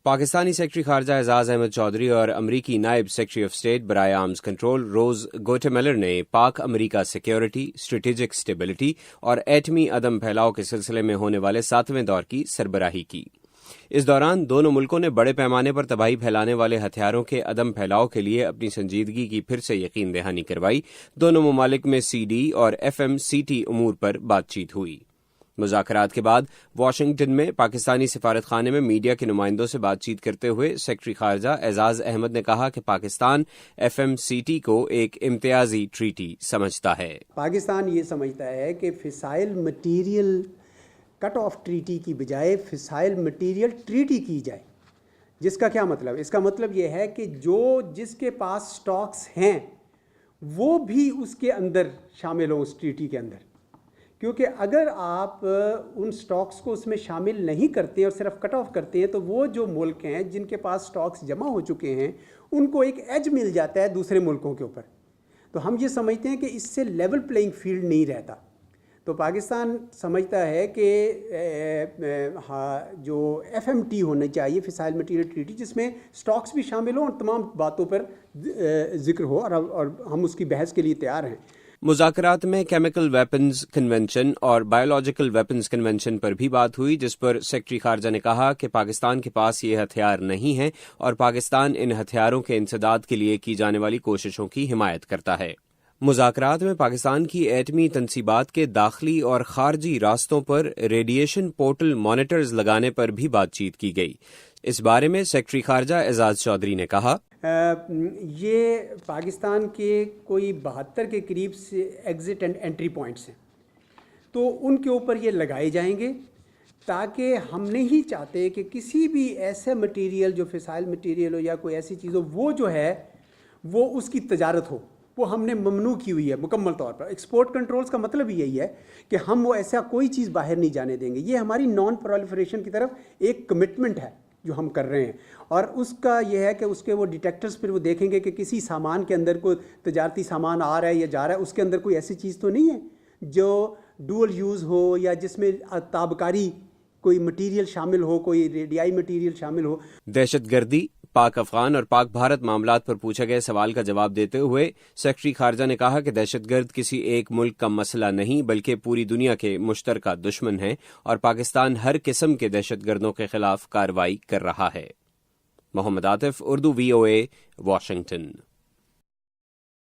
Pakistani secretary خارجہ اعزاز احمد چودھری اور امریکی نائب سیکرٹری آف اسٹیٹ برائے آرمز کنٹرول روز گوٹیملر نے پاک امریکہ سیکیورٹی، اسٹریٹجک اسٹیبلٹی اور ایٹمی عدم پھیلاؤ کے سلسلے میں ہونے والے 7ویں دور کی سربراہی کی۔ اس دوران دونوں ملکوں نے بڑے پیمانے پر تباہی پھیلانے والے ہتھیاروں کے عدم پھیلاؤ کے لیے اپنی سنجیدگی کی پھر سے یقین دہانی کروائی۔ دونوں ممالک میں CD اور FMCT امور پر بات چیت ہوئی۔ مذاکرات کے بعد واشنگٹن میں پاکستانی سفارت خانے میں میڈیا کے نمائندوں سے بات چیت کرتے ہوئے سیکرٹری خارجہ اعزاز احمد نے کہا کہ پاکستان FMCT کو ایک امتیازی ٹریٹی سمجھتا ہے۔ پاکستان یہ سمجھتا ہے کہ فسائل مٹیریل کٹ آف ٹریٹی کی بجائے فسائل مٹیریل ٹریٹی کی جائے۔ جس کا کیا مطلب؟ اس کا مطلب یہ ہے کہ جس کے پاس سٹاکس ہیں وہ بھی اس کے اندر شامل ہوں، اس ٹریٹی کے اندر، کیونکہ اگر آپ ان سٹاکس کو اس میں شامل نہیں کرتے اور صرف کٹ آف کرتے ہیں تو وہ جو ملک ہیں جن کے پاس سٹاکس جمع ہو چکے ہیں ان کو ایک ایج مل جاتا ہے دوسرے ملکوں کے اوپر۔ تو ہم یہ سمجھتے ہیں کہ اس سے لیول پلینگ فیلڈ نہیں رہتا۔ تو پاکستان سمجھتا ہے کہ جو FMT ہونی چاہیے، فسائل مٹیریل ٹریٹی، جس میں سٹاکس بھی شامل ہوں اور تمام باتوں پر ذکر ہو، اور ہم اس کی بحث کے لیے تیار ہیں۔ مذاکرات میں کیمیکل ویپنز کنونشن اور بایولوجیکل ویپنز کنونشن پر بھی بات ہوئی، جس پر سیکرٹری خارجہ نے کہا کہ پاکستان کے پاس یہ ہتھیار نہیں ہیں اور پاکستان ان ہتھیاروں کے انسداد کے لیے کی جانے والی کوششوں کی حمایت کرتا ہے۔ مذاکرات میں پاکستان کی ایٹمی تنصیبات کے داخلی اور خارجی راستوں پر ریڈیشن پورٹل مانیٹرز لگانے پر بھی بات چیت کی گئی۔ اس بارے میں سیکرٹری خارجہ اعزاز چودھری نے کہا، یہ پاکستان کے کوئی 72 کے قریب سے ایگزٹ اینڈ انٹری پوائنٹس ہیں، تو ان کے اوپر یہ لگائے جائیں گے، تاکہ ہم نہیں چاہتے کہ کسی بھی ایسے مٹیریل جو فسائل مٹیریل ہو یا کوئی ایسی چیز ہو، وہ جو ہے وہ اس کی تجارت ہو، وہ ہم نے ممنوع کی ہوئی ہے مکمل طور پر۔ ایکسپورٹ کنٹرولز کا مطلب یہی ہے کہ ہم وہ ایسا کوئی چیز باہر نہیں جانے دیں گے۔ یہ ہماری نان پرولیفریشن کی طرف ایک کمٹمنٹ ہے جو ہم کر رہے ہیں، اور اس کا یہ ہے کہ اس کے وہ ڈیٹیکٹرز پھر وہ دیکھیں گے کہ کسی سامان کے اندر کوئی تجارتی سامان آ رہا ہے یا جا رہا ہے، اس کے اندر کوئی ایسی چیز تو نہیں ہے جو ڈوئل یوز ہو یا جس میں تابکاری کوئی مٹیریل شامل ہو، کوئی ریڈیائی مٹیریل شامل ہو۔ دہشت گردی، پاک افغان اور پاک بھارت معاملات پر پوچھے گئے سوال کا جواب دیتے ہوئے سیکرٹری خارجہ نے کہا کہ دہشت گرد کسی ایک ملک کا مسئلہ نہیں بلکہ پوری دنیا کے مشترکہ دشمن ہیں اور پاکستان ہر قسم کے دہشت گردوں کے خلاف کارروائی کر رہا ہے۔ محمد عاطف، اردو VOA، واشنگٹن۔